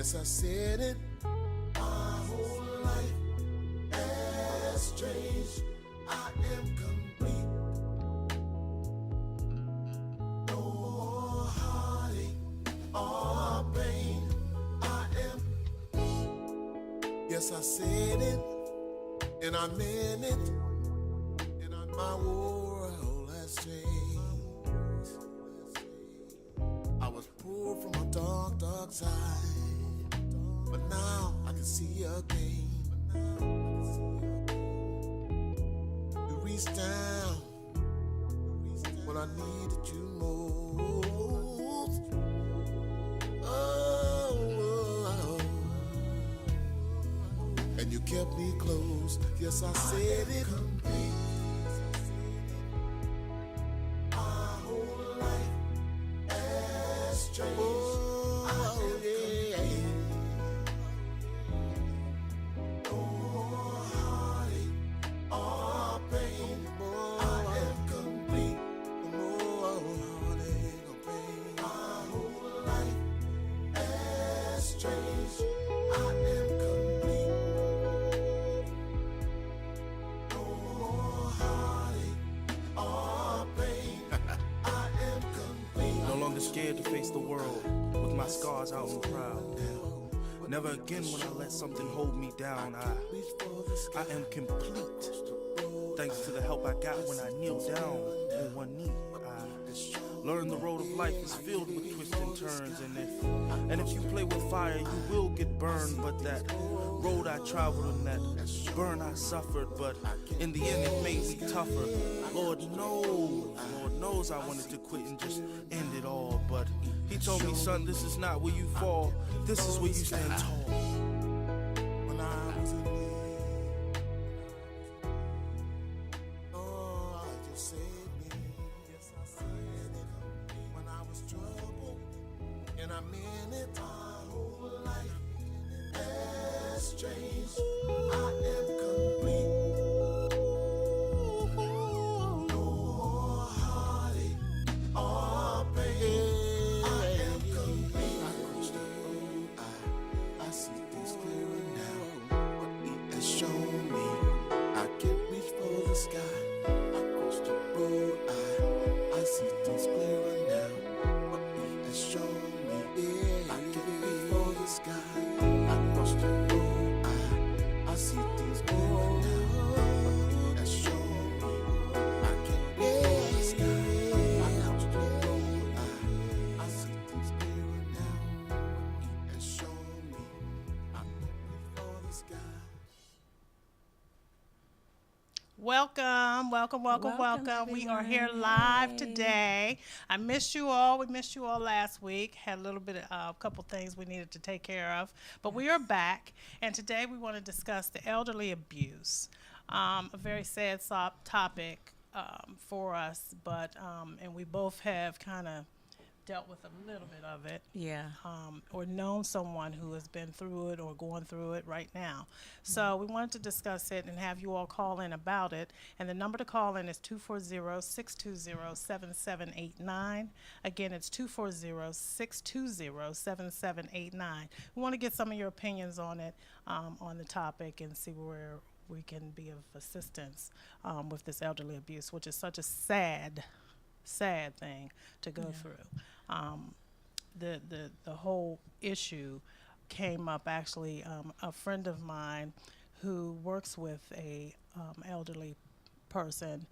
Yes, I said it. My whole life has changed. I am complete. No more heartache or pain. I am. Yes, I said it, and I meant it. And my world has changed. I was poor from a dark, dark side, but now I can see again. You reached down when I needed you most. Oh, and you kept me close. Yes, I said it. My whole life has changed. Oh, yeah. No more heartache or pain. I am complete. No more heartache or pain. My whole life has changed. I am complete. No more heartache or pain. I am complete. No longer scared to face the world with my scars out and proud. Never again will I let something hold me down. I am complete. Thanks to the help I got when I kneel down on one knee. I learned the road of life is filled with twists and turns, and if you play with fire, you will get burned. But that road I traveled and that burn I suffered, but in the end it made me tougher. Lord knows I wanted to quit and just end it all, but he told me, son, this is not where you fall, this is where you stand tall. When I was in need, oh, you saved me. Yes, I said it. When I was troubled, and I meant it. My whole life has changed. I am complete. No more heartache or pain. I am complete. I crossed the road. I see things clearer now. What he has shown me, I can reach for the sky. I crossed the road. I see things clearer now. What he has shown me, I can reach for the sky. I crossed the road. I see things clearer now. What he has shown me, I can reach for the sky. I crossed the road. I see things clearer now. What he has shown me, I can reach for the sky. Welcome, We are here live today. I missed you all. We missed you all last week. Had a little bit of a couple things we needed to take care of. But we are back, and today we want to discuss the elderly abuse. A very sad topic for us, but and we both have kind of dealt with a little bit of it. Yeah. Or known someone who has been through it or going through it right now. So we wanted to discuss it and have you all call in about it. And the number to call in is 240-620-7789. Again, it's 240-620-7789. We want to get some of your opinions on it, on the topic, and see where we can be of assistance with this elderly abuse, which is such a sad thing to go through. The whole issue came up actually. A friend of mine who works with a elderly person,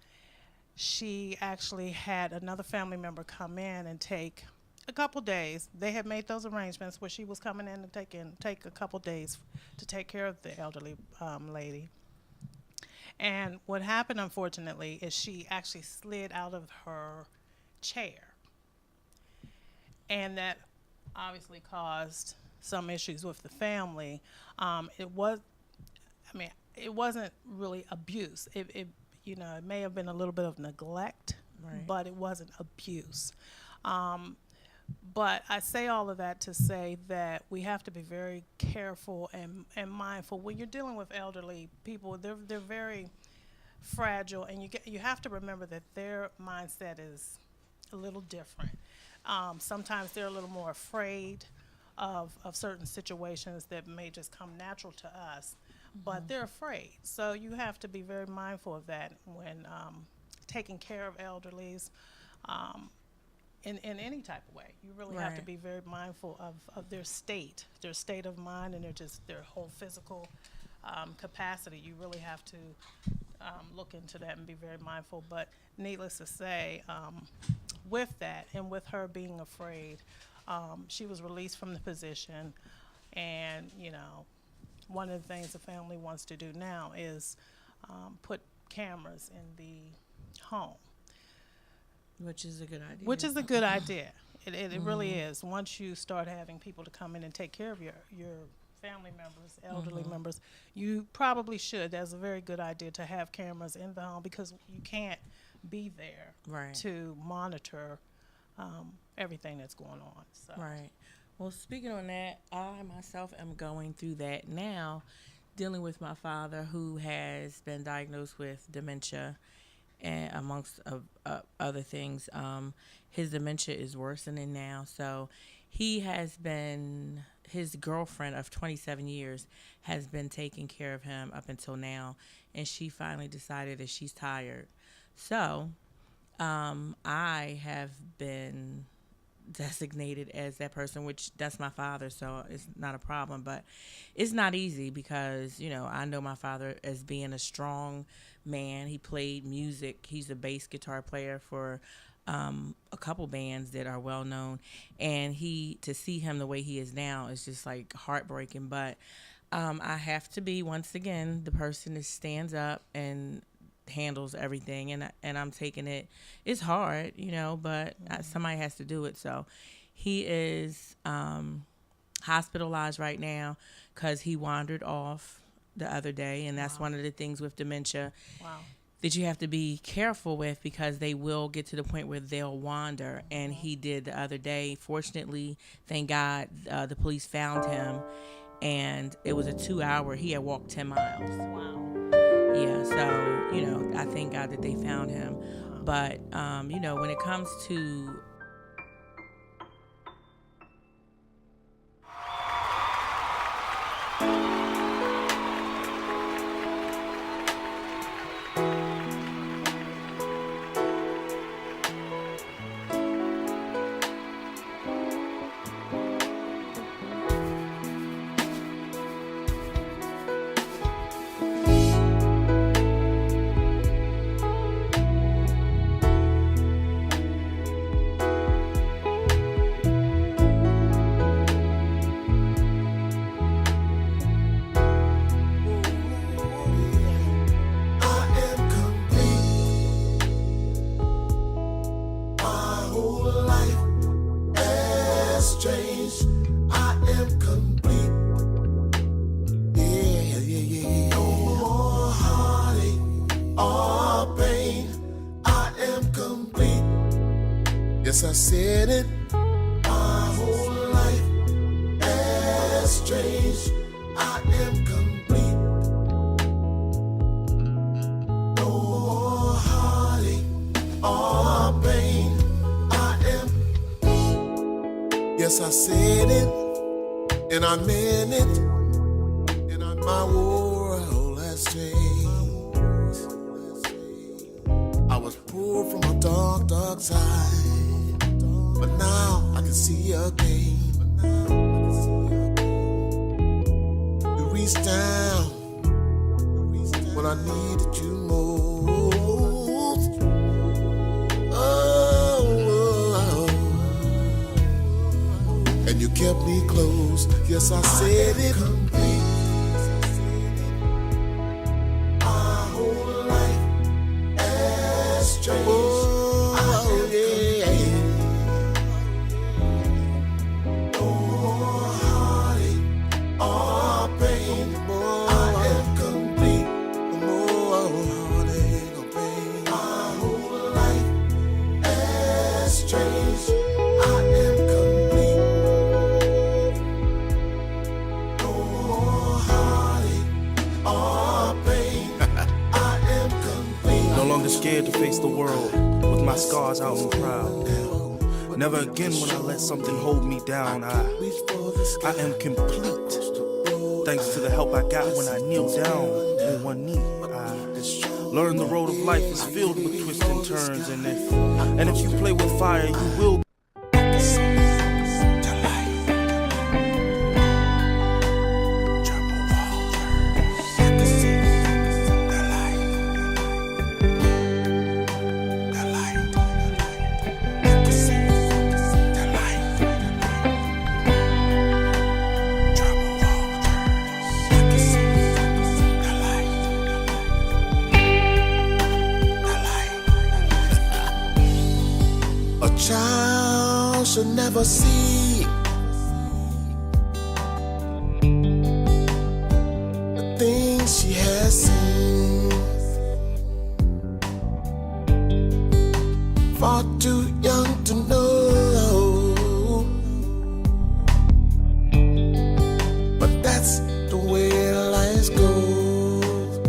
she actually had another family member come in and take a couple days. They had made those arrangements where she was coming in and take a couple days to take care of the elderly lady. And what happened, unfortunately, is she actually slid out of her chair. And that obviously caused some issues with the family. It wasn't really abuse. It may have been a little bit of neglect, Right. but it wasn't abuse. But I say all of that to say that we have to be very careful and mindful when you're dealing with elderly people. They're very fragile, and you have to remember that their mindset is a little different. Sometimes they're a little more afraid of certain situations that may just come natural to us, but they're afraid. So you have to be very mindful of that when taking care of elderlies. In any type of way, you really have to Right. be very mindful of their state of mind, and their whole physical capacity. You really have to look into that and be very mindful. But needless to say, with that and with her being afraid, she was released from the position. And, one of the things the family wants to do now is put cameras in the home, Which is a good idea. which is a good idea. It really is. Once you start having people to come in and take care of your family members, elderly members, you probably should. That's a very good idea to have cameras in the home, because you can't be there Right. to monitor everything that's going on. So. Right. Well, speaking on that, I myself am going through that now, dealing with my father who has been diagnosed with dementia, and amongst other things. His dementia is worsening now, so his girlfriend of 27 years has been taking care of him up until now, and she finally decided that she's tired. So I have been designated as that person, which that's my father, so it's not a problem. But it's not easy because, I know my father as being a strong man. He played music. He's a bass guitar player for a couple bands that are well known, and to see him the way he is now is just like heartbreaking. But I have to be, once again, the person that stands up and handles everything, and I'm taking it. It's hard, but somebody has to do it. So he is hospitalized right now because he wandered off the other day, and that's one of the things with dementia that you have to be careful with, because they will get to the point where they'll wander, and he did the other day. Fortunately, thank God, the police found him, and it was a 2-hour. He had walked 10 miles. Wow. Yeah, so, I thank God that they found him. But, when it comes to I am complete. My whole life has changed. I am complete. Yeah, yeah, yeah. No more heartache or pain. I am complete. Yes, I said it. My whole life has changed. I am complete. No more heartache or pain. I am. Yes, I said it, and I meant it. And my world has changed. I was poor from a dark, dark side, but now I can see again. You reached down when I needed you most. Oh, and you kept me close. Yes, I said it. My whole life has changed. Oh, yeah. No more heartache or pain. I am complete. No more heartache or pain. My whole life has changed. I am complete. No more heartache or pain. I am complete. No longer scared to face the world with my scars out and proud. Never again will I let something hold me down. I am complete. Thanks to the help I got when I kneel down on one knee. I learned the road of life is filled with twists and turns, and if you play with fire, you will. Child should never see the things she has seen. Far too young to know, but that's the way life goes.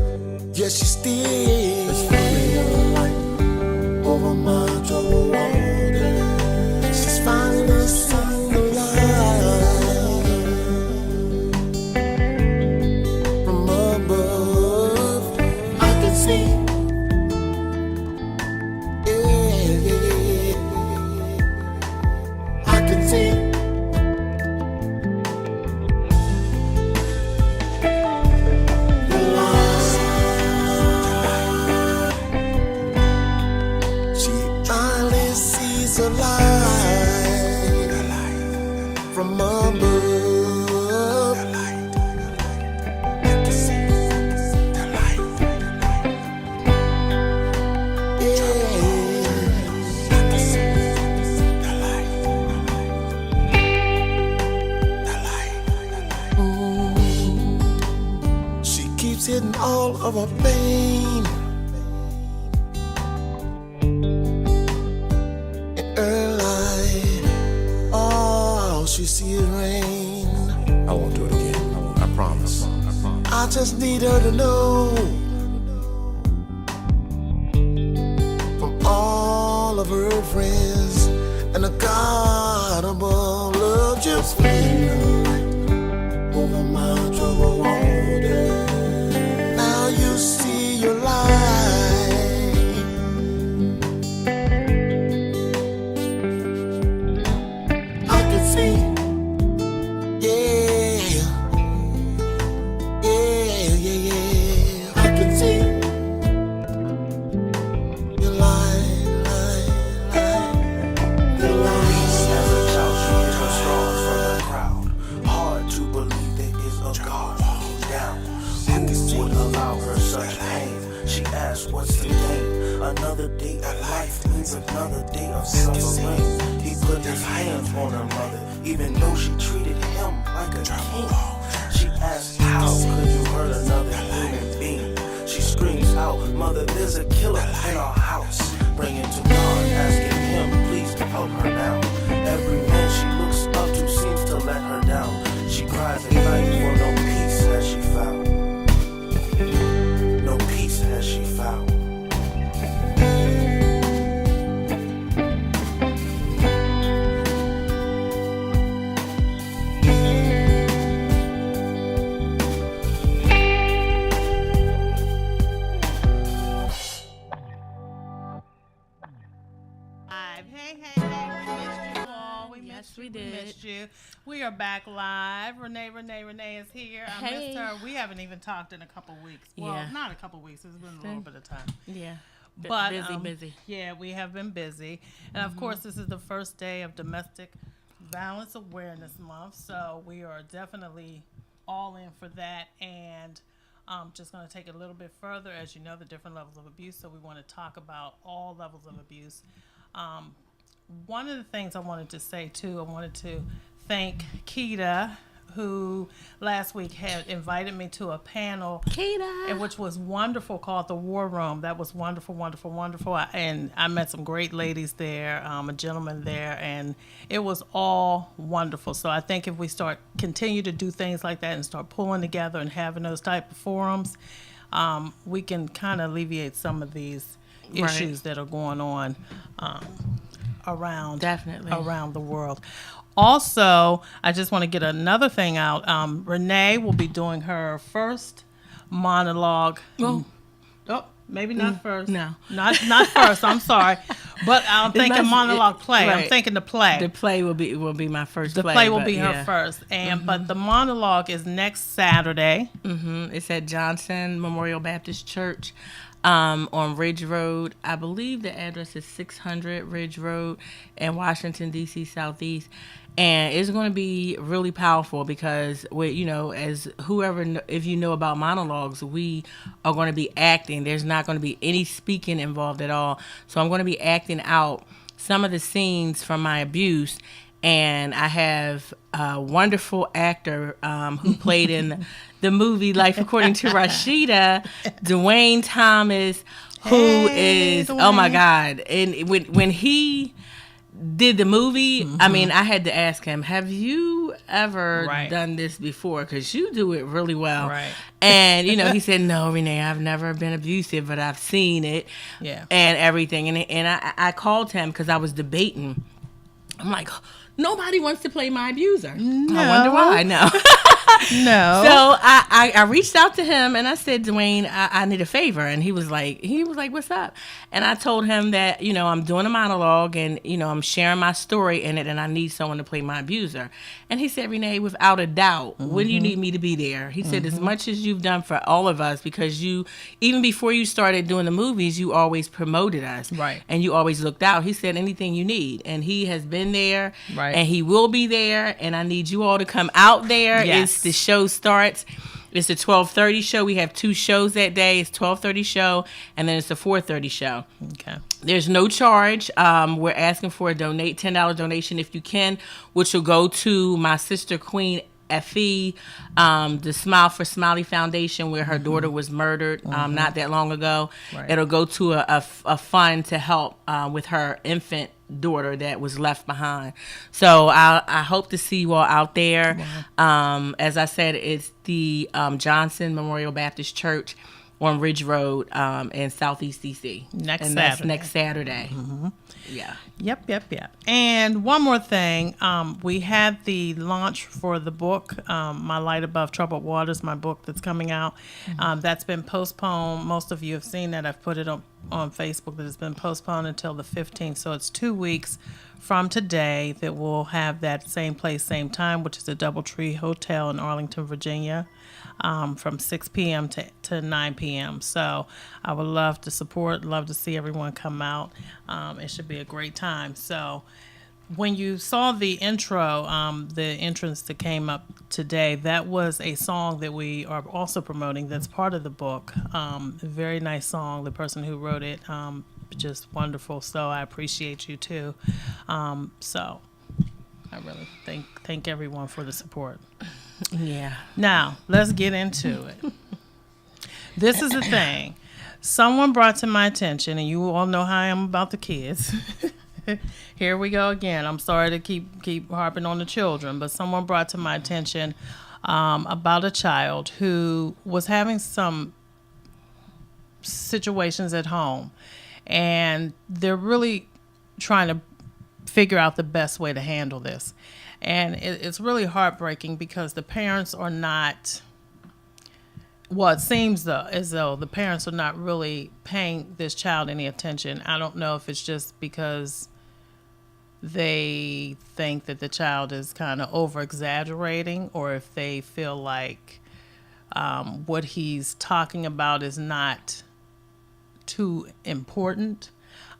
Yes, she still is free of light over my troubled water. Finally seen the light from above. I can see, yeah, I can see the light. She finally sees the light from above. I can see the light. Yeah, I can see the light. She keeps hitting all of her pain in her life. Oh, she sees rain. I won't do it again. I promise. I just need her to know from all of her friends and the God above love just feel over my troubled water. Now you see your light. I can see, yeah. I can see your light, your light. As a child, she is withdrawn from the crowd. Hard to believe there is a God looking down. Who would allow her such pain? She asked, what's the gain? Another day of life means another day of suffering. He put his hands on her mother, even though she treated him like a king. She asked, how could you hurt another human being? She screams out, mother, there's a killer in our house. Bring it to God, asking him please to help her now. Every man she looks up to seems to let her down. She cries at night for no peace has she found. No peace has she found. Hey, we missed you all. We missed we you. did. We missed you. We are back live. Renee is here. I Hey. missed her. We haven't even talked in a couple weeks. Well, Yeah. not a couple weeks. It's been a little bit of time. Yeah. But busy. Yeah, we have been busy, and of course, this is the first day of Domestic Violence Awareness Month, so we are definitely all in for that. And just going to take it a little bit further, as you know, the different levels of abuse. So we want to talk about all levels of abuse. One of the things I wanted to say too, I wanted to thank Keita, who last week had invited me to a panel, and which was wonderful, called The War Room. That was wonderful, wonderful, wonderful. And I met some great ladies there, a gentleman there, and it was all wonderful. So I think if we continue to do things like that and start pulling together and having those type of forums, we can kind of alleviate some of these issues that are going on. around Definitely. around the world. Also, I just want to get another thing out. Renee will be doing her first monologue. Well, Oh, maybe not first. no. Not first. I'm sorry, but I'm thinking must- monologue play. I'm right. thinking the play. the play will be my first. The play will but be her yeah. first, and but the monologue is next Saturday. It's at Johnson Memorial Baptist Church on Ridge Road. I believe the address is 600 Ridge Road in Washington, D.C. Southeast. And it's going to be really powerful because, as whoever, if you know about monologues, we are going to be acting. There's not going to be any speaking involved at all. So I'm going to be acting out some of the scenes from my abuse. And I have a wonderful actor who played in the movie Life According to Rashida, Dwayne Thomas, who Hey, is, oh my Dwayne. God. And when he did the movie, I mean, I had to ask him, have you ever Right. done this before? Because you do it really well. Right. And, he said, no, Renee, I've never been abusive, but I've seen it Yeah. and everything. And I called him because I was debating. I'm like, nobody wants to play my abuser. I wonder why. No. No. So I reached out to him and I said, Dwayne, I need a favor. And he was like, what's up? And I told him that, I'm doing a monologue and, I'm sharing my story in it and I need someone to play my abuser. And he said, Renee, without a doubt, when do you need me to be there? He said, as much as you've done for all of us, because you, even before you started doing the movies, you always promoted us. Right. And you always looked out. He said, anything you need. And he has been there. Right. And he will be there. And I need you all to come out there. Yes. The show starts. It's a 12:30 show. We have 2 shows that day. It's 12:30 show, and then it's a 4:30 show. Okay. There's no charge. We're asking for a $10 donation if you can, which will go to my sister Queen Effie, the Smile for Smiley Foundation, where her daughter was murdered not that long ago. Right. It'll go to a fund to help with her infant daughter that was left behind. So I hope to see you all out there. As I said, it's the Johnson Memorial Baptist Church on Ridge Road in Southeast DC. Next and that's Saturday. next Saturday. Yeah. Yep. And one more thing, we had the launch for the book, My Light Above Troubled Waters, my book that's coming out. That's been postponed. Most of you have seen that. I've put it on Facebook that it's been postponed until the 15th. So it's 2 weeks from today that we'll have that same place, same time, which is the Doubletree Hotel in Arlington, Virginia. From 6 p.m. to 9 p.m. So I would love to support, love to see everyone come out. It should be a great time. So when you saw the intro, the entrance that came up today, that was a song that we are also promoting that's part of the book. A very nice song. The person who wrote it, just wonderful. So I appreciate you too. So I really thank everyone for the support. Yeah. Now, let's get into it. This is the thing. Someone brought to my attention, and you all know how I am about the kids. Here we go again. I'm sorry to keep harping on the children, but someone brought to my attention about a child who was having some situations at home, and they're really trying to figure out the best way to handle this. And it's really heartbreaking because the parents are not, well, it seems as though the parents are not really paying this child any attention. I don't know if it's just because they think that the child is kind of over-exaggerating, or if they feel like what he's talking about is not too important.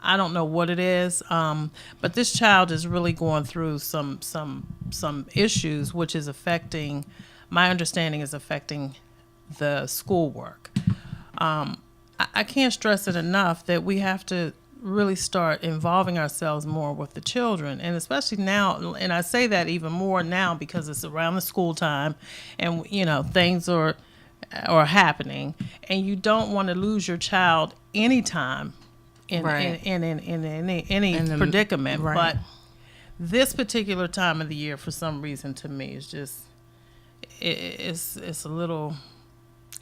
I don't know what it is, but this child is really going through some issues, which is affecting, my understanding is affecting the schoolwork. I can't stress it enough that we have to really start involving ourselves more with the children, and especially now, and I say that even more now because it's around the school time, and things are happening, and you don't want to lose your child anytime in any predicament. right. But this particular time of the year, for some reason, to me, is just it's a little,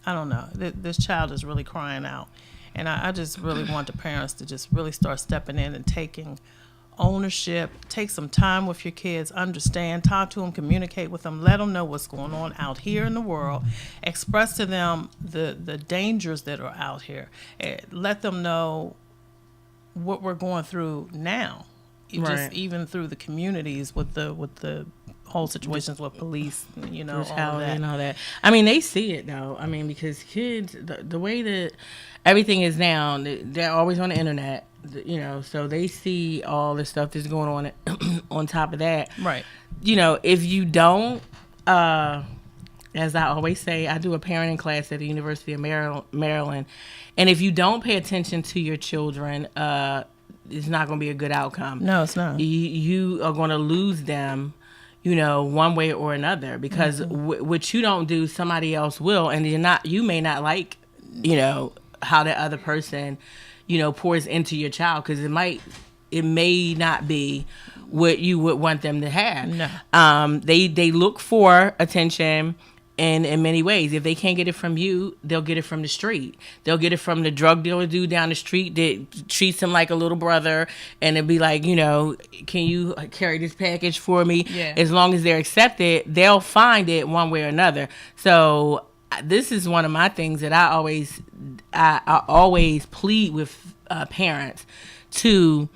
I don't know. This child is really crying out, and I just really want the parents to just really start stepping in and taking ownership. Take some time with your kids, understand, talk to them, communicate with them, let them know what's going on out here in the world, express to them the dangers that are out here. Let them know what we're going through now, just Right. even through the communities with the whole situations with police, all of Brutality that. and all that. I mean, they see it though. I mean, because kids, the way that everything is now, they're always on the internet, so they see all the stuff that's going on. On top of that, Right. If you don't, as I always say, I do a parenting class at the University of Maryland, and if you don't pay attention to your children, it's not going to be a good outcome. No, it's not. You are going to lose them, one way or another, because what you don't do, somebody else will, and you may not like, how that other person, pours into your child, because it may not be what you would want them to have. No. They look for attention in many ways. If they can't get it from you, they'll get it from the street. They'll get it from the drug dealer dude down the street that treats him like a little brother, and it'll be like, can you carry this package for me? Yeah. As long as they're accepted, they'll find it one way or another. So this is one of my things that I always plead with parents to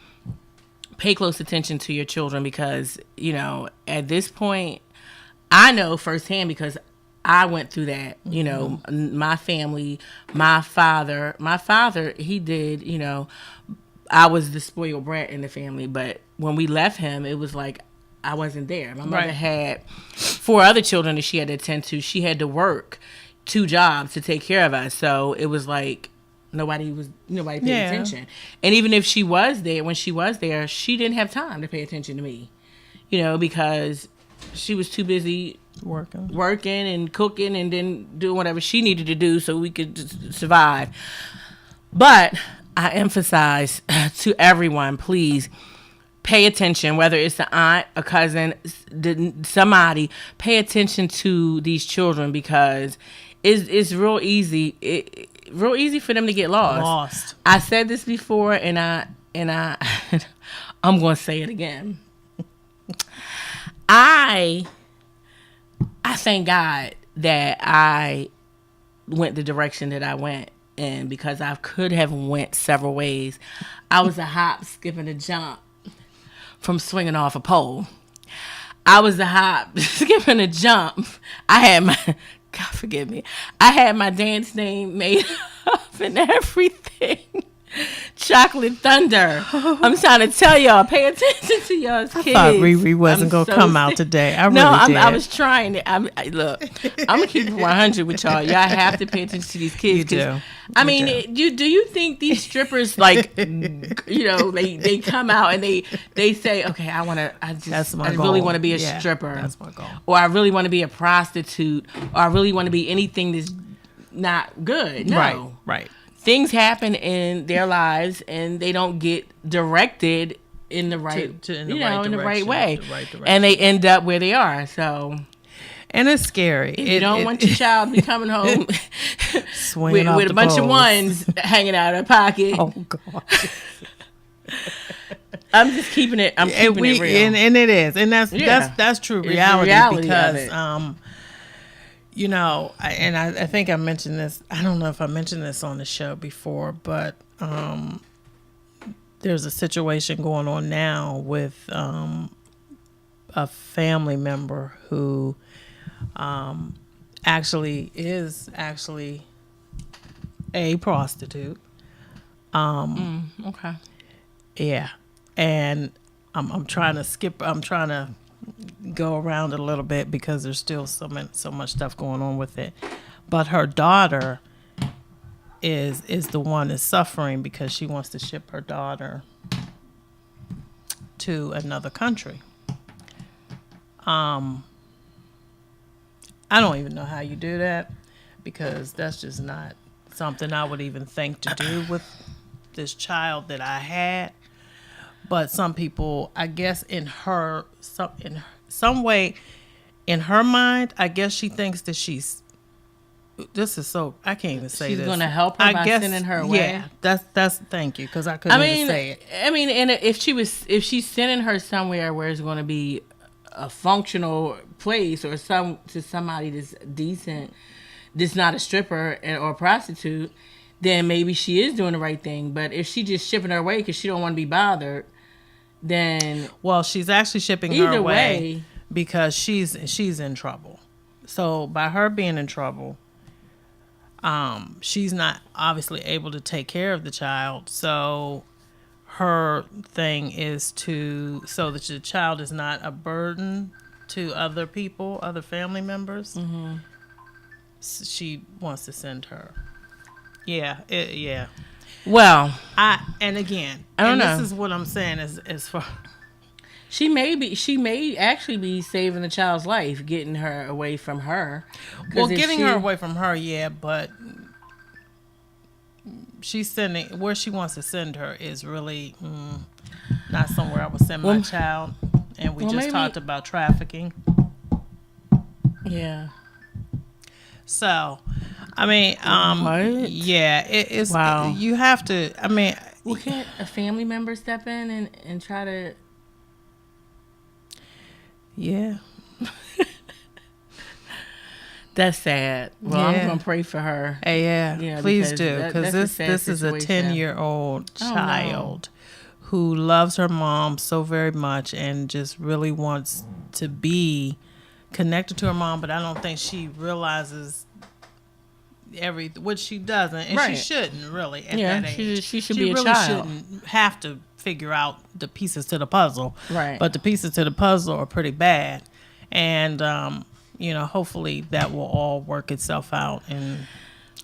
pay close attention to your children, because at this point, I know firsthand, because I went through that. My family, my father, he did. I was the spoiled brat in the family, but when we left him, it was like I wasn't there. My mother Right. had 4 other children that she had to attend to. She had to work 2 jobs to take care of us, so it was like nobody paid Yeah. attention. And even if she was there, when she was there, she didn't have time to pay attention to me, because she was too busy working and cooking and then doing whatever she needed to do so we could just survive. But I emphasize to everyone, please pay attention, whether it's an aunt, a cousin, somebody, pay attention to these children, because it's real easy. Real easy for them to get lost. I said this before, and I I'm going to say it again. I thank God that I went the direction that I went in, because I could have went several ways. I was a hop, skip, and a jump from swinging off a pole. I was a hop, skip, and a jump. I had my, God forgive me, I had my dance name made up and everything. Chocolate Thunder. I'm trying to tell y'all, pay attention to y'all's kids. I thought Riri wasn't going to come out today. I was trying to. Look, I'm going to keep it 100 with y'all. Y'all have to pay attention to these kids. You do. I mean, do you think these strippers, like, they come out and they say, okay, I really want to be a stripper. That's my goal. Or I really want to be a prostitute. Or I really want to be anything that's not good. No. Right. Things happen in their lives, and they don't get directed in the right, in the right way, the right direction. and they end up where they are. So, and it's scary. If you don't want your child to be coming home with a bunch of ones hanging out of their pocket. Oh God! I'm just keeping it. I'm keeping it real, and it is, and that's true reality because I think I mentioned this. I don't know if I mentioned this on the show before, but there's a situation going on now with a family member who actually is a prostitute. Okay. Yeah, and I'm trying to go around it a little bit because there's still so much stuff going on with it. But her daughter is the one that's suffering because she wants to ship her daughter to another country. I don't even know how you do that, because that's just not something I would even think to do with this child that I had. But some people, I guess in some way, in her mind, I guess she thinks that she's this is so, I can't even say She's this. gonna help her by sending her away? Yeah, that's thank you, because I couldn't even say it. I mean, and if she's sending her somewhere where it's going to be a functional place, or to somebody that's decent, that's not a stripper or a prostitute, then maybe she is doing the right thing. But if she just shipping her away because she don't want to be bothered, then Well, she's actually shipping her either away way, because she's in trouble. So by her being in trouble, she's not obviously able to take care of the child. So her thing is so that the child is not a burden to other people, other family members. Mm-hmm. She wants to send her. Yeah, yeah. well, And again, I don't know. This is what I'm saying is for. she may actually be saving the child's life, getting her away from her. 'Cause Well, if getting she- her away from her, yeah, but she's sending where she wants to send her is really not somewhere I would send my child. And we well, just maybe- talked about trafficking. Yeah. So, I mean, What? yeah, it's Wow. you have to. I mean, Well, can't a family member step in and try to? yeah, That's sad. Well, Yeah. I'm gonna pray for her. yeah, Yeah, please because do, because that's a sad this is a situation. 10-year-old Oh, no. child who loves her mom so very much and just really wants to be connected to her mom, but I don't think she realizes which she doesn't, and Right. she shouldn't really at Yeah, that age. she should be a really child. shouldn't have to figure out the pieces to the puzzle. Right. But the pieces to the puzzle are pretty bad, and hopefully that will all work itself out.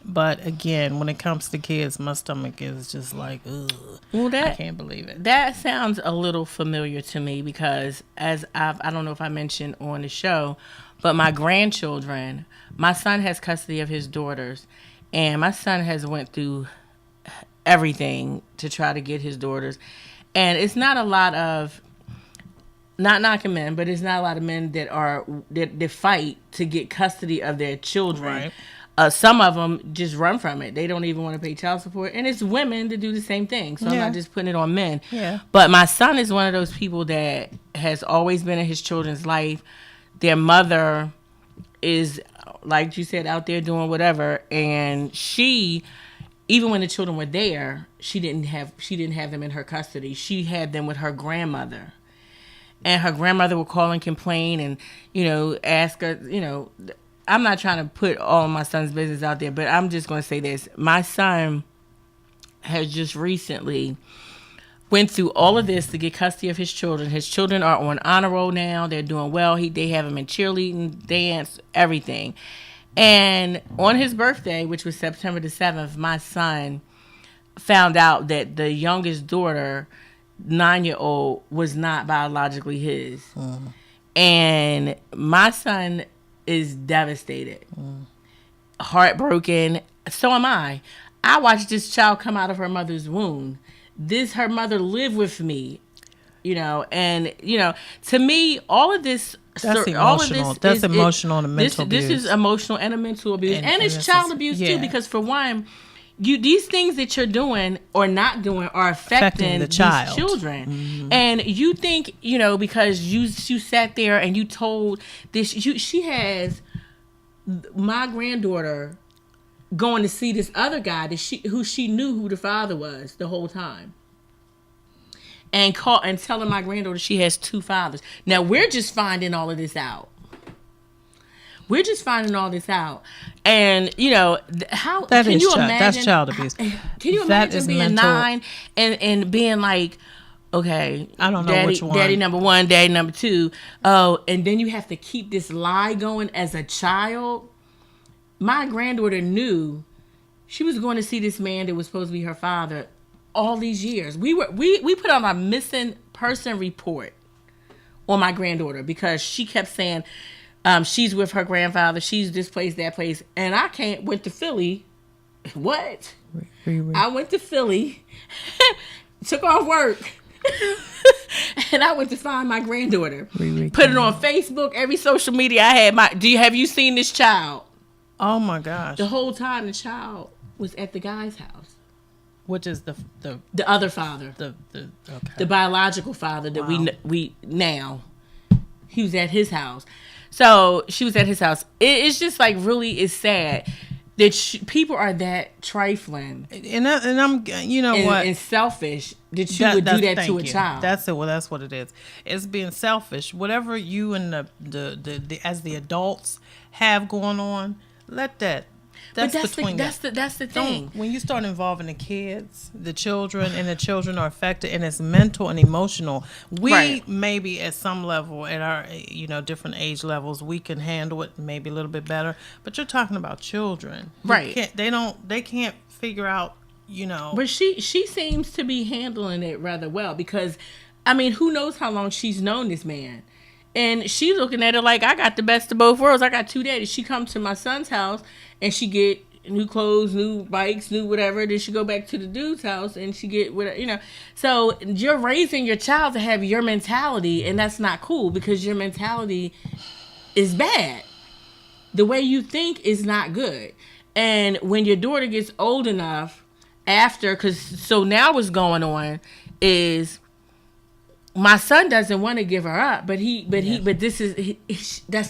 But again, when it comes to kids, my stomach is just like, ugh. Well, I can't believe it. That sounds a little familiar to me because I don't know if I mentioned on the show, but my grandchildren, my son has custody of his daughters, and my son has went through everything to try to get his daughters. And it's not a lot of, not knocking men, but it's not a lot of men that fight to get custody of their children. Right. Some of them just run from it. They don't even want to pay child support. And it's women that do the same thing. So I'm Yeah. not just putting it on men. Yeah. But my son is one of those people that has always been in his children's life. Their mother is, like you said, out there doing whatever. And she, even when the children were there, she didn't have them in her custody. She had them with her grandmother. And her grandmother would call and complain and, ask her, I'm not trying to put all my son's business out there, but I'm just going to say this. My son has just recently went through all of this to get custody of his children. His children are on honor roll now. They're doing well. They have him in cheerleading, dance, everything. And on his birthday, which was September the 7th, my son found out that the youngest daughter, 9-year-old, was not biologically his. And my son is devastated, heartbroken. So am I. I watched this child come out of her mother's womb. Her mother lived with me, and to me, all of this. That's all of emotional. this That's is, emotional and mental This abuse. is emotional and a mental abuse, and it's this child is- abuse yeah. too. Because for one, these things that you're doing or not doing are affecting the these child. children. And you think, because you sat there and you told this, she has my granddaughter going to see this other guy who she knew who the father was the whole time. And telling my granddaughter she has two fathers. Now we're just finding all of this out. And how That can is you child- imagine? that's child abuse. Can you That imagine is being mental- 9 and being like, okay, I don't know daddy, which one. Daddy number 1, daddy number 2. Oh, and then you have to keep this lie going as a child. My granddaughter knew she was going to see this man that was supposed to be her father all these years. We put on a missing person report on my granddaughter because she kept saying she's with her grandfather, she's this place, that place, and I went to Philly. What? I went to Philly, took off work, and I went to find my granddaughter. Put it on Facebook, every social media I had. Have you seen this child? Oh my gosh. The whole time the child was at the guy's house. Which is the other father, okay. the biological father that Wow. we now. He was at his house, so she was at his house. It's just like really, it's sad that people are that trifling And I'm, you know what, and selfish that you would do that to a child. That's it. Well, that's what it is. It's being selfish. Whatever you and the as the adults have going on, let that. That's between that's the thing. When you start involving the kids, the children, and the children are affected, and it's mental and emotional. We Right. maybe at some level, at our different age levels, we can handle it maybe a little bit better. But you're talking about children, who Right. They can't figure out. But she seems to be handling it rather well because, I mean, who knows how long she's known this man. And she's looking at it like, I got the best of both worlds. I got two daddies. She comes to my son's house and she get new clothes, new bikes, new whatever. Then she go back to the dude's house and she get whatever, So you're raising your child to have your mentality, and that's not cool because your mentality is bad. The way you think is not good. And when your daughter gets old enough so now what's going on is my son doesn't want to give her up, but that's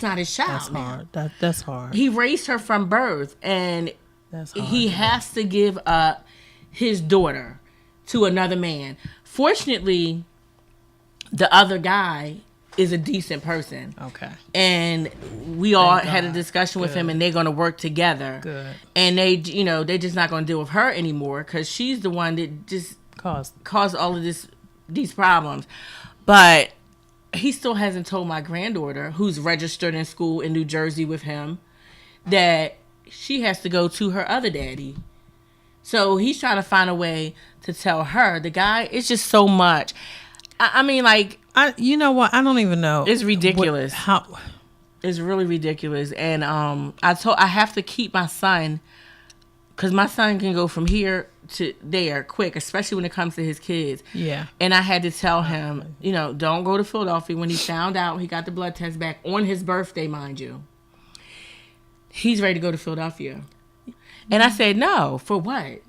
not his child. That's now. hard. That's hard. He raised her from birth, and That's hard. he has to give up his daughter to another man. Fortunately, the other guy is a decent person. Okay. And we all Thank had a God. discussion with him, Good. and they're going to work together. Good. And they're just not going to deal with her anymore because she's the one that just caused all of these problems. But he still hasn't told my granddaughter, who's registered in school in New Jersey with him, that she has to go to her other daddy. So he's trying to find a way to tell her. The guy, it's just so much. I mean, like, you know what? I don't even know. it's ridiculous. How? It's really ridiculous. And I have to keep my son, because my son can go from here to there quick, especially when it comes to his kids. Yeah. And I had to tell him, don't go to Philadelphia. When he found out he got the blood test back on his birthday, mind you, he's ready to go to Philadelphia. And I said, no, for what?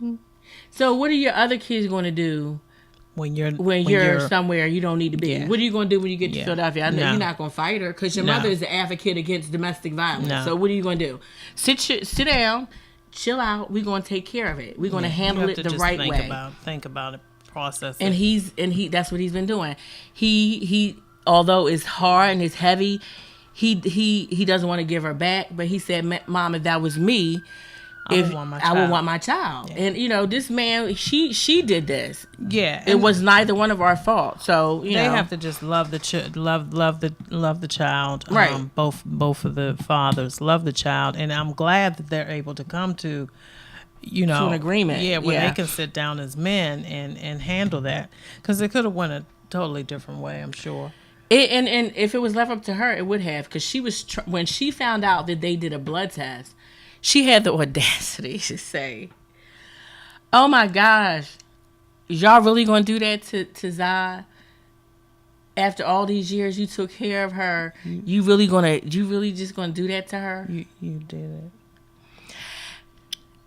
So what are your other kids going to do When you're somewhere you don't need to be? Yeah. What are you going to do when you get to Yeah. Philadelphia? I know No. you're not going to fight her because your No. mother is an advocate against domestic violence. No. So what are you going to do? Sit down, chill out. We're going to take care of it. We're going to handle it the right way. Think about it, process it. And he that's what he's been doing. He although it's hard and it's heavy, he doesn't want to give her back, but he said, Mom, if that was me, I would want my I would child. want my child. Yeah. And this man, she did this. Yeah. It was neither one of our fault. So they have to just love the love the child. Right. Both of the fathers love the child, and I'm glad that they're able to come to an agreement. Yeah, where they can sit down as men and handle that, because it could have went a totally different way, I'm sure. And if it was left up to her, it would have, because she was when she found out that they did a blood test, she had the audacity to say, "Oh my gosh, y'all really gonna do that to Zai? After all these years you took care of her, you really just gonna do that to her?" You did it.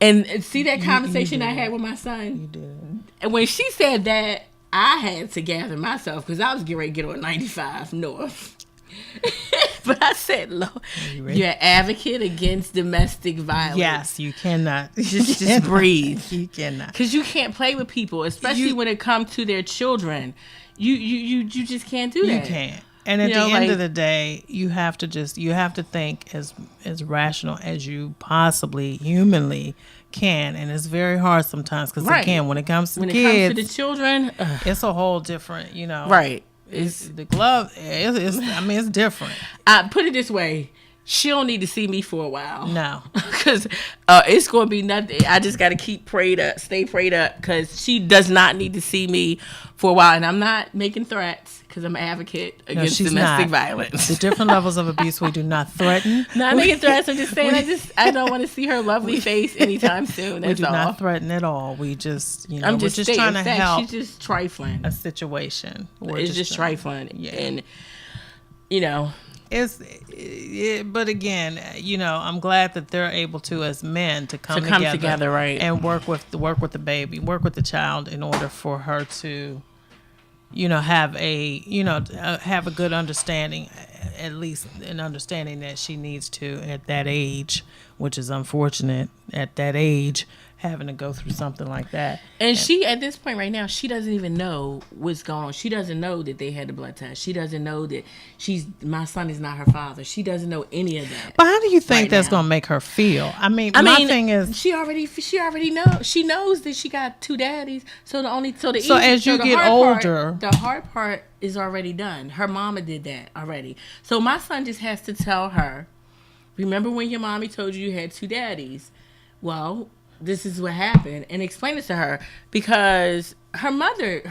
And see that conversation I had with my son? You did it. And when she said that, I had to gather myself because I was getting ready to get on 95 North. But I said, Lord, you're an advocate against domestic violence. Yes, you cannot. Just breathe. You cannot. Because you can't play with people, especially when it comes to their children. You just can't do that. You can't. And at the end of the day, you have to think as rational as you possibly humanly can, and it's very hard sometimes because again, when it comes to when kids, it comes to the children, it's a whole different, right. It's the glove. It's different. I put it this way: she don't need to see me for a while. No, because it's going to be nothing. I just got to stay prayed up, because she does not need to see me for a while. And I'm not making threats, because I'm an advocate against domestic violence. The different levels of abuse, we do not threaten. Not making threats. I'm just saying I don't want to see her lovely face anytime soon. That's we do all. not threaten at all. We just, I'm we're just trying to help. She's just trifling. A situation. It's just trifling. Yeah. And, But again, I'm glad that they're able to, as men, to come together, right, and work with the baby, work with the child in order for her to, have have a good understanding, at least an understanding that she needs to at that age, which is unfortunate at that age, having to go through something like that. And she, at this point right now, she doesn't even know what's going on. She doesn't know that they had the blood test. She doesn't know that my son is not her father. She doesn't know any of that. But how do you think that's going to make her feel? I mean, my thing is, she already knows. She knows that she got two daddies. So as you get older, the hard part is already done. Her mama did that already. So my son just has to tell her, remember when your mommy told you had two daddies? Well, this is what happened, and explain it to her, because her mother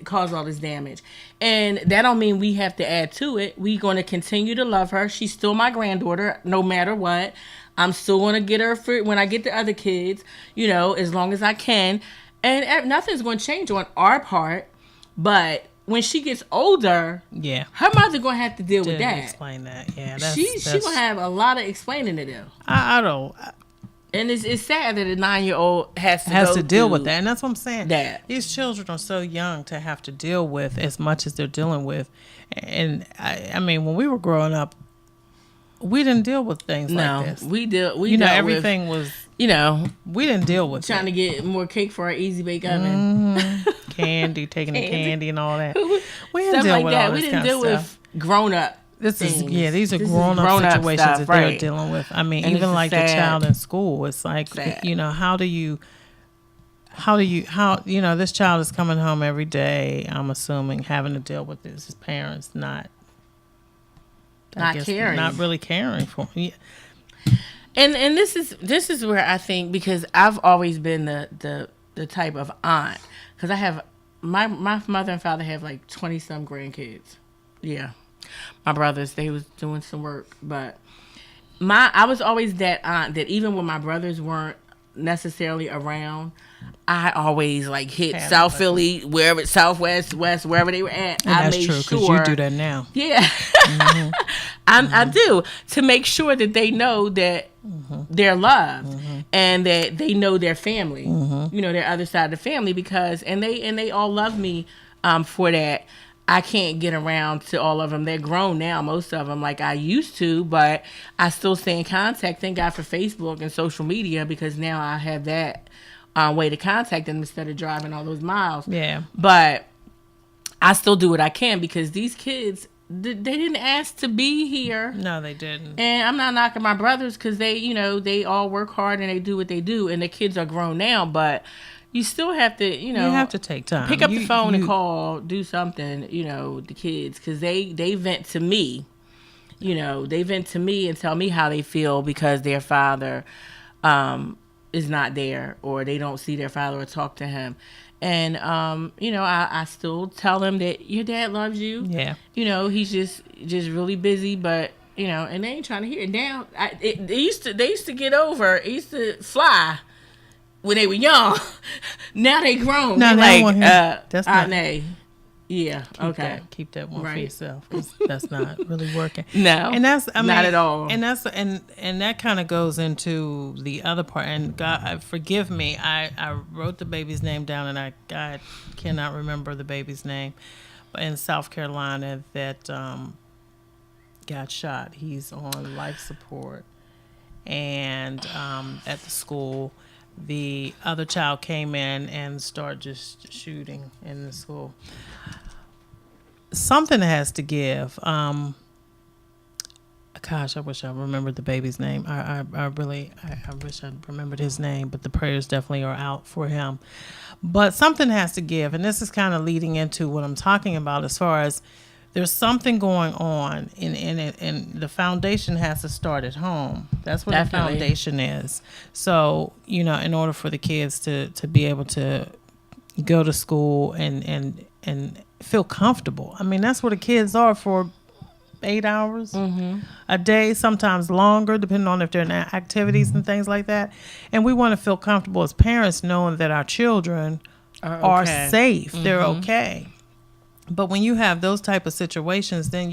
caused all this damage, and that don't mean we have to add to it. We going to continue to love her. She's still my granddaughter, no matter what. I'm still going to get her for when I get the other kids, as long as I can, and nothing's going to change on our part. But when she gets older, her mother going to have to deal with that. Explain that, she's going to have a lot of explaining to do. I don't. And it's sad that a 9-year-old has to deal with that. And that's what I'm saying. That. These children are so young to have to deal with as much as they're dealing with. And I mean, when we were growing up, we didn't deal with things like this. We dealt everything with, was, we didn't deal with trying to get more cake for our easy bake oven. Candy, taking the candy and all that. We didn't stuff deal like with that. all this We didn't kind deal of with stuff. grown up. These are grown-up situations stuff, that they're dealing with. I mean, and even like sad. the child in school, it's like, how this child is coming home every day, I'm assuming, having to deal with his parents not caring. Not really caring for him. Yeah. And this is where I think, because I've always been the type of aunt, because I have my mother and father have like 20-some grandkids. Yeah. My brothers, they was doing some work, but I was always that aunt that even when my brothers weren't necessarily around, I always like hit South Philly, wherever, Southwest, West, wherever they were at. And I that's made true, sure. because you do that now. Yeah. Mm-hmm. I do, to make sure that they know that they're loved and that they know their family, their other side of the family, because and they all love me for that. I can't get around to all of them. They're grown now, most of them, like I used to, but I still stay in contact. Thank God for Facebook and social media, because now I have that way to contact them instead of driving all those miles. Yeah. But I still do what I can, because these kids, they didn't ask to be here. No, they didn't. And I'm not knocking my brothers, because they all work hard and they do what they do, and the kids are grown now, but you still have to, you have to take time. Pick up the phone and call, do something, the kids, because they vent to me. They vent to me and tell me how they feel because their father is not there, or they don't see their father or talk to him. And, I still tell them that your dad loves you. Yeah. He's just really busy, but, and they ain't trying to hear it. Now, they used to get over, it used to fly when they were young. Now they grown. No, they that's not. Yeah. Keep that one for Right. yourself, 'cause that's not really working. No, and that's not at all. And that's and that kind of goes into the other part. And God, forgive me, I wrote the baby's name down, and I cannot remember the baby's name, in South Carolina that got shot. He's on life support, and at the school, the other child came in and started just shooting in the school. Something has to give. Gosh, I wish I remembered the baby's name. I wish I remembered his name, but the prayers definitely are out for him. But something has to give, and this is kind of leading into what I'm talking about as far as there's something going on in it, and the foundation has to start at home. That's what Definitely. The foundation is. So, in order for the kids to be able to go to school and feel comfortable. I mean, that's where the kids are for 8 hours a day, sometimes longer, depending on if they're in activities and things like that. And we want to feel comfortable as parents knowing that our children are safe. They're okay. But when you have those type of situations, then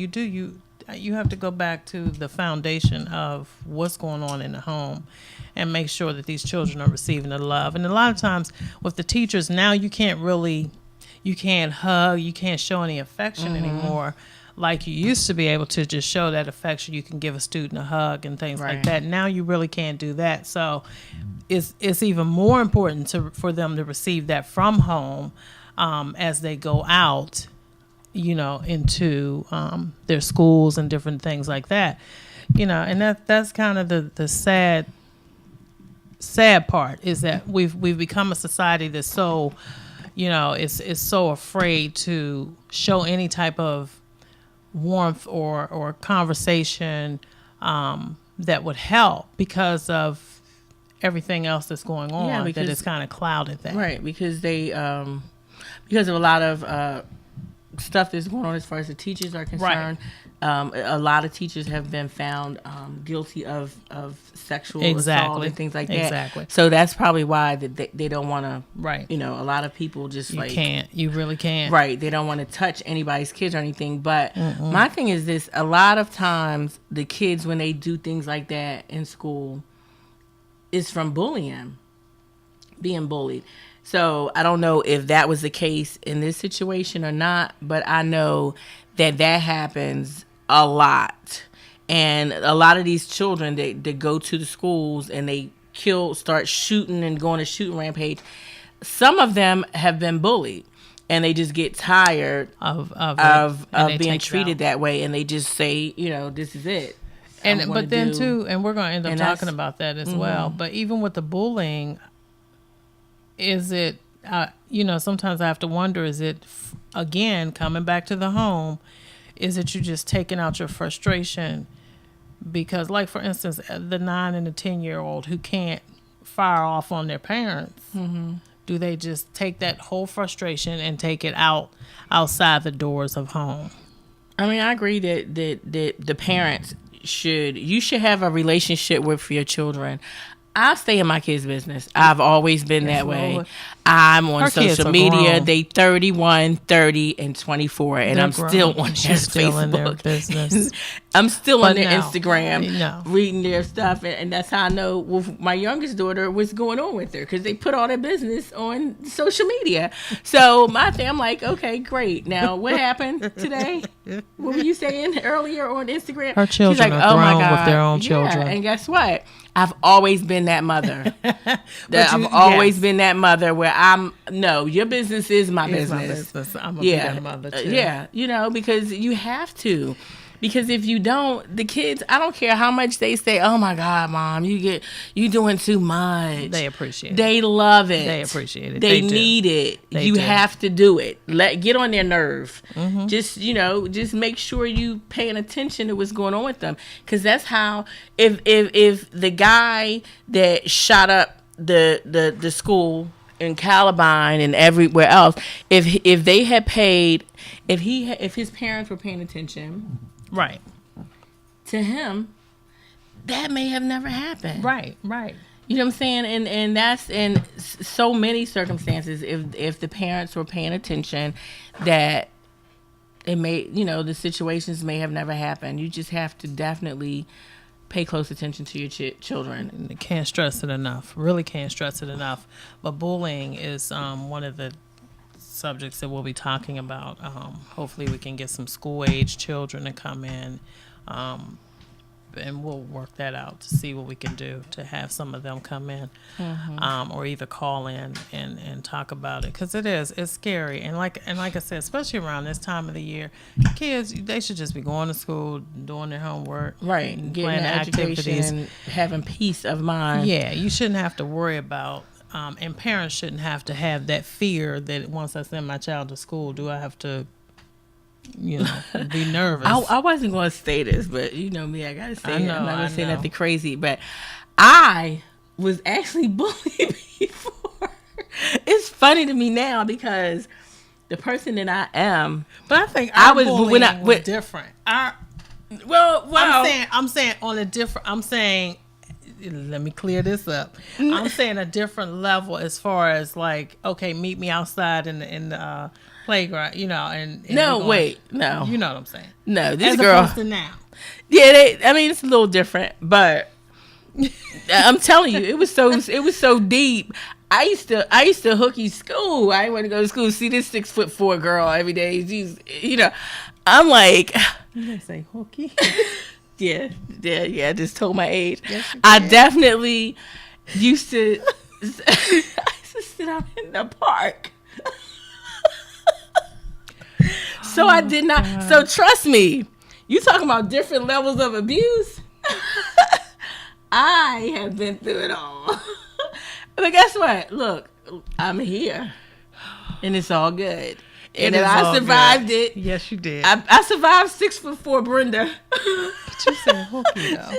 you have to go back to the foundation of what's going on in the home and make sure that these children are receiving the love. And a lot of times with the teachers now, you can't hug, you can't show any affection anymore like you used to be able to just show that affection. You can give a student a hug and things like that. Now you really can't do that. So it's even more important for them to receive that from home as they go out, into their schools and different things like that. And that's kind of the sad part, is that we've become a society that's so, is so afraid to show any type of warmth or conversation that would help because of everything else that's going on, that has kind of clouded that. Right, because because of a lot of stuff that's going on as far as the teachers are concerned. A lot of teachers have been found guilty of sexual assault and things like that. Exactly. So that's probably why they don't want to. Right. A lot of people just you really can't. Right. They don't want to touch anybody's kids or anything. But my thing is this: a lot of times the kids, when they do things like that in school, is from bullying, being bullied. So I don't know if that was the case in this situation or not, but I know that happens a lot. And a lot of these children, they go to the schools and they start shooting and going to shooting rampage. Some of them have been bullied and they just get tired of being treated that way. And they just say, this is it. And but then too, and we're going to end up talking about that as well. But even with the bullying, is it, sometimes I have to wonder, is it, again, coming back to the home, is it you just taking out your frustration? Because, like, for instance, the 9 and the 10-year-old who can't fire off on their parents, do they just take that whole frustration and take it outside the doors of home? I mean, I agree that the parents should have a relationship with your children. I stay in my kids' business. I've always been that way. I'm on social media. They 31, 30, and 24, and I'm still on their Facebook. In their business. I'm still on their Instagram, reading their stuff, and that's how I know with my youngest daughter what's going on with her, because they put all their business on social media. So my thing, I'm like, okay, great. Now, what happened today? What were you saying earlier on Instagram? Her children She's like, are grown with their own children. And guess what? I've always been that mother. I've always been that mother where your business is my business. My business. I'm going to be that mother too. Yeah, because you have to. Because if you don't, the kids, I don't care how much they say, oh my God, Mom, you doing too much. They appreciate it. They love it. They appreciate it. They need it. You have to do it. Get on their nerve. Just make sure you paying attention to what's going on with them. Because that's how, if the guy that shot up the school in Columbine and everywhere else, if they had paid, if his parents were paying attention, right, to him, that may have never happened. Right. You know what I'm saying? And that's in so many circumstances. If the parents were paying attention, that it may, the situations may have never happened. You just have to definitely pay close attention to your children. Can't stress it enough. Really can't stress it enough. But bullying is one of the subjects that we'll be talking about. Hopefully we can get some school-age children to come in, and we'll work that out to see what we can do to have some of them come in, or either call in and talk about it, because it's scary. And like I said, especially around this time of the year, kids, they should just be going to school, doing their homework, right, getting activities, and having peace of mind. Yeah, you shouldn't have to worry about. And parents shouldn't have to have that fear that once I send my child to school, do I have to, be nervous? I wasn't going to say this, but you know me, I got to say it. I'm not going to say nothing crazy, but I was actually bullied before. It's funny to me now because the person that I am. But I think bullying was different. Well, I'm saying on a different. I'm saying. Let me clear this up. I'm saying a different level as far as like, okay, meet me outside in playground, and No, we're going- wait, no, You know what I'm saying? no. This As girl, opposed to now. yeah, I mean, it's a little different, but I'm telling you, it was so deep. I used to hooky school. I didn't want to go to school. See this 6'4" girl every day. She's, I'm like, You didn't say hooky. yeah. I just told my age. I definitely used to. I used to sit out in the park. So I did not. So trust me, you talking about different levels of abuse. I have been through it all. But guess what? Look, I'm here, and it's all good. And then I survived it. Yes, you did. I survived 6'4" Brenda. But you said hooky though.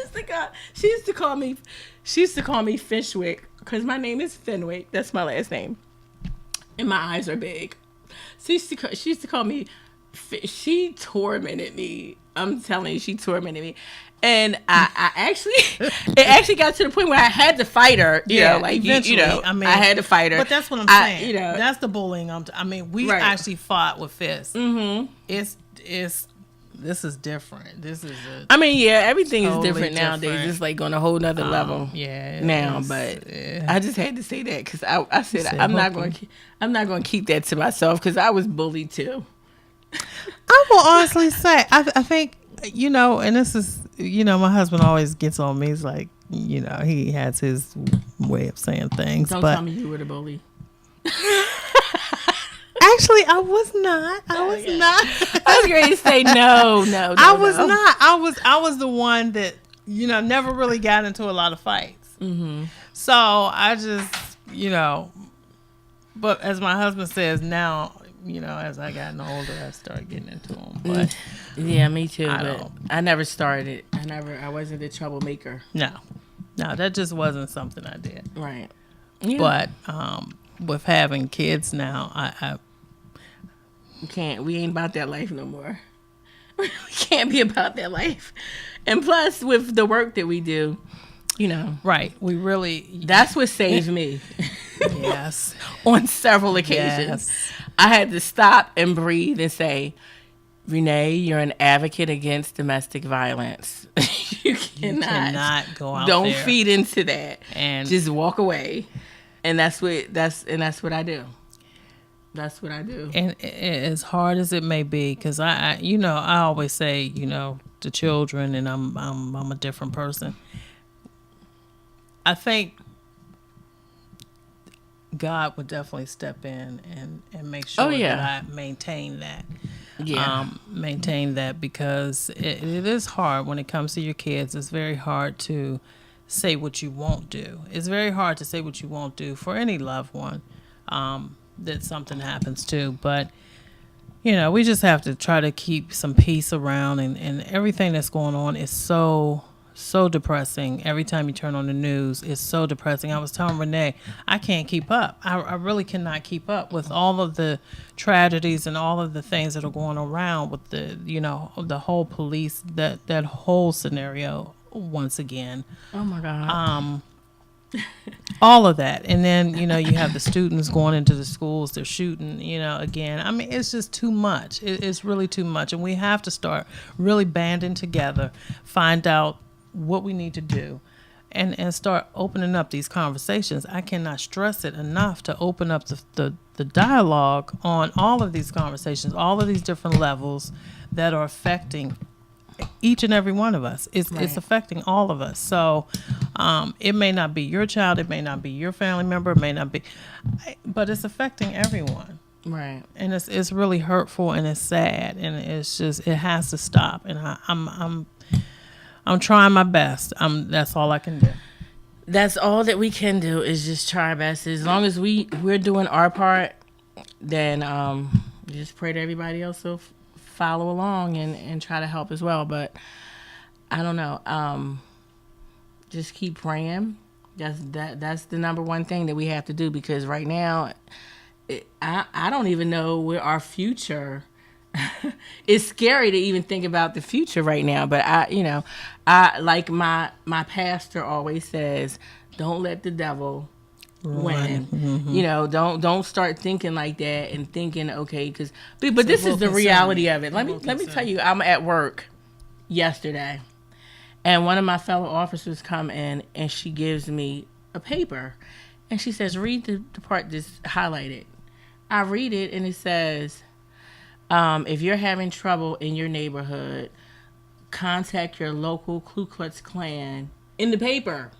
She used to call me Fishwick because my name is Fenwick. That's my last name, and my eyes are big. She used to call me. She tormented me. I'm telling you, she tormented me. And I actually got to the point where I had to fight her. You know, I had to fight her. But that's what I'm saying. You know, that's the bullying. We actually fought with fists. Mm-hmm. This is different. This is everything totally is different nowadays. different. It's like on a whole nother level. Yeah. Now, but I just had to say that because I said I'm not going to keep that to myself because I was bullied too. I will honestly say, I think, and this is, my husband always gets on me. He's like, he has his way of saying things. Don't tell me you were the bully. Actually, I was not. I was not. I was going to say no. I was not. I was the one that, never really got into a lot of fights. Mm-hmm. So I just, but as my husband says now, as I gotten older, I started getting into them. But yeah, me too. I never started. I wasn't the troublemaker. No, that just wasn't something I did. Right. Yeah. But with having kids now, I we ain't about that life no more. We can't be about that life. And plus, with the work that we do, right, we really that's what saved me. Yes. On several occasions. Yes. I had to stop and breathe and say, Renee, you're an advocate against domestic violence. You cannot go out Don't there. feed into that. And just walk away. And that's what I do. That's what I do. And as hard as it may be, because I always say, to children, and I'm a different person. I think God would definitely step in and make sure that I maintain that. Yeah. Maintain that because it is hard when it comes to your kids. It's very hard to say what you won't do. It's very hard to say what you won't do for any loved one that something happens to. But, we just have to try to keep some peace around and everything that's going on is so depressing. Every time you turn on the news, it's so depressing. I was telling Renee, I can't keep up. I really cannot keep up with all of the tragedies and all of the things that are going around with the whole police, that whole scenario once again. Oh my God. All of that. And then, you have the students going into the schools, they're shooting, again. It's just too much. It's really too much. And we have to start really banding together, find out what we need to do and start opening up these conversations. I cannot stress it enough to open up the dialogue on all of these conversations, all of these different levels that are affecting each and every one of us. It's affecting all of us. So it may not be your child, it may not be your family member, it may not be, but it's affecting everyone. Right. And it's really hurtful and it's sad and it's just, it has to stop. And I'm trying my best. That's all I can do. That's all that we can do is just try our best. As long as we're doing our part, then just pray that everybody else will follow along and try to help as well. But I don't know. Just keep praying. That's the number one thing that we have to do because right now, I don't even know where our future. It's scary to even think about the future right now. But I like my pastor always says, don't let the devil when. Mm-hmm. You know, don't start thinking like that and thinking, okay, but this is the reality of it. Let me tell you, I'm at work yesterday, and one of my fellow officers come in, and she gives me a paper, and she says, read the part that's highlighted. I read it, and it says, if you're having trouble in your neighborhood, contact your local Ku Klux Klan. In the paper.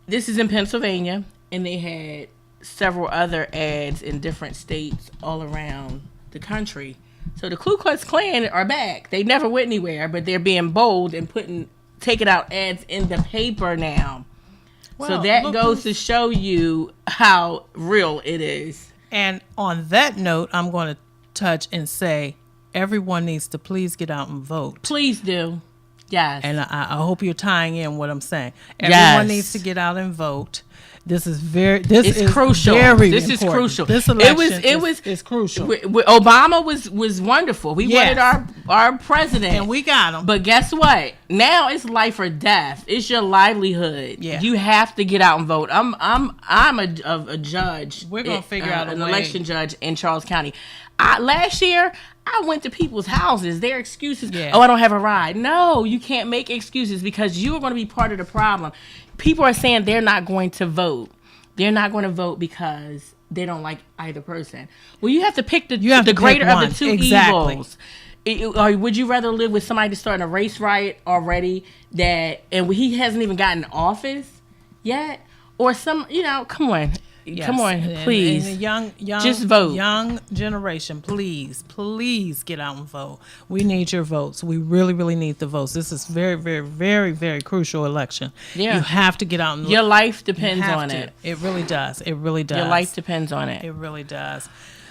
This is in Pennsylvania, and they had several other ads in different states all around the country. So the Ku Klux Klan are back. They never went anywhere, but they're being bold and taking out ads in the paper now. Well, so that goes to show you how real it is. And on that note, I'm going to touch and say everyone needs to please get out and vote. Please do. Yes. And I hope you're tying in what I'm saying. Yes. Everyone needs to get out and vote. This is crucial. Very this important. is crucial. This election is crucial. Obama was wonderful. We wanted our president, and we got him. But guess what? Now it's life or death. It's your livelihood. Yeah. You have to get out and vote. I'm a judge. We're gonna figure out an a way. election judge in Charles County. Last year, I went to people's houses. Their excuses, oh, I don't have a ride. No, you can't make excuses because you are going to be part of the problem. People are saying they're not going to vote. They're not going to vote because they don't like either person. Well, you have to pick the greater of the two evils. Or would you rather live with somebody that's starting a race riot already and he hasn't even gotten office yet? Or come on. Yes. Come on, please. And young, just vote. Young generation, please get out and vote. We need your votes. We really, really need the votes. This is very, very, very, very crucial election. Yeah. You have to get out and vote. Your life depends on it. It really does. It really does. Your life depends on it. It really does.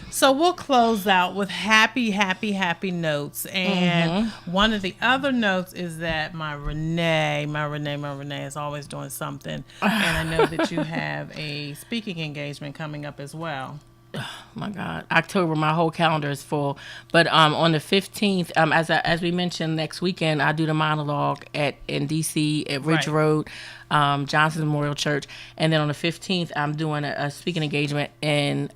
So we'll close out with happy, happy, happy notes. And one of the other notes is that my Renee is always doing something. And I know that you have a speaking engagement coming up as well. Oh my God, October, my whole calendar is full. But on the 15th, as we mentioned, next weekend I do the monologue in DC at Ridge Road, Johnson Memorial Church, and then on the 15th I'm doing a speaking engagement in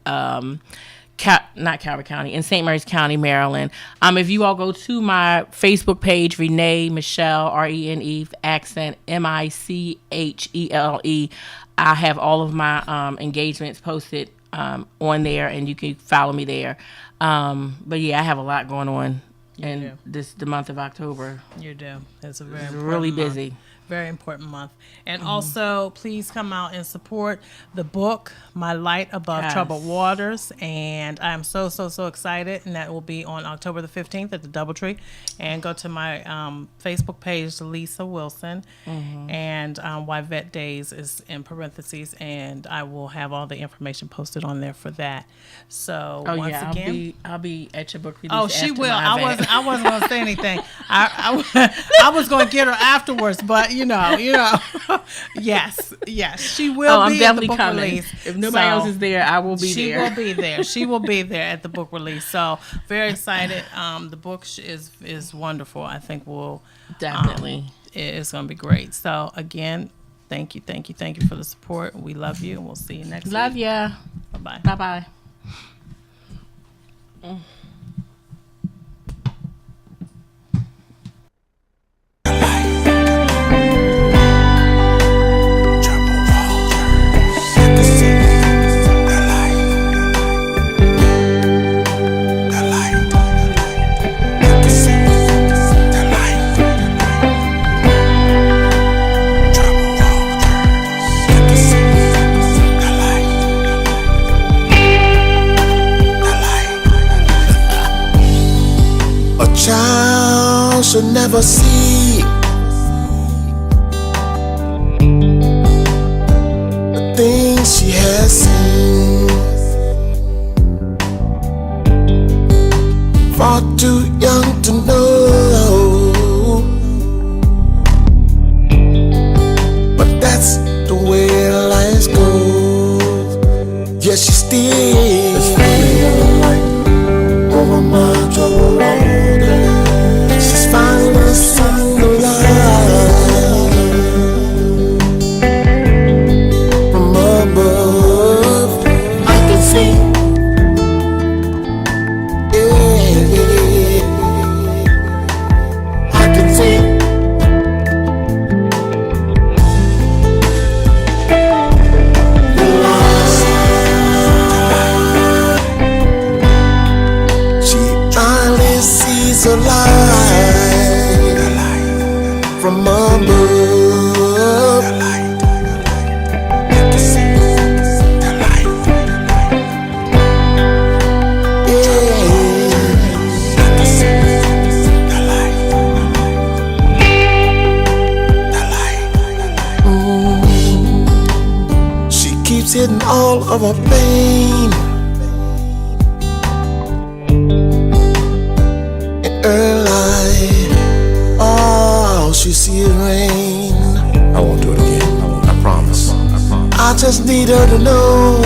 not Calvert County, in St. Mary's County, Maryland. If you all go to my Facebook page, Renee Michelle, RENE, accent MICHELE, I have all of my engagements posted on there, and you can follow me there. But yeah, I have a lot going on in the month of October. You do. It's really busy. Very important month. And also, please come out and support the book, My Light Above Troubled Waters. And I'm so, so, so excited. And that will be on October the 15th at the Doubletree. And go to my Facebook page, Lisa Wilson. And Yvette Days is in parentheses. And I will have all the information posted on there for that. So, once again. I'll be at your book release. Oh, she will. I wasn't going to say anything. I was going to get her afterwards, but yes, she will be at the book release. If nobody else is there, I will be there. She will be there. She will be there at the book release. So very excited. The book is wonderful. I think we'll definitely. It's going to be great. So again, thank you for the support. We love you, and we'll see you next week. Love ya. Bye-bye. Bye-bye. Child should never see the things she has seen. Far too young to know, but that's the way life goes. Yes, she still over my trouble. She's finally seen the light from above. It's a light from above. She keeps hiding all of her pain. Early, all she see is rain. I won't do it again. I promise. I just need her to know,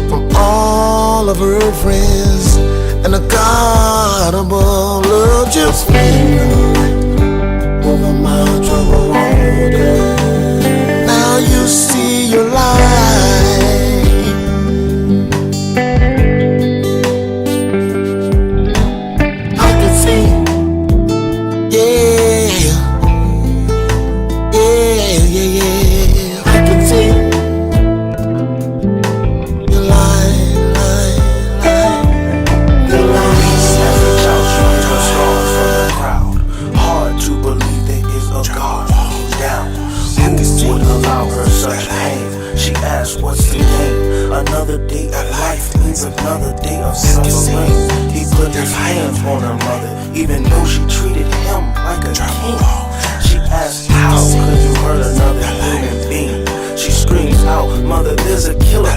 from all of her friends and the God above, love just over my trouble water. Now you see your light. What's the game? Another day of life means another day of suffering. He put his hands on her mother, even though she treated him like a king. She asked, how could you hurt another human being? She screams out, mother, there's a killer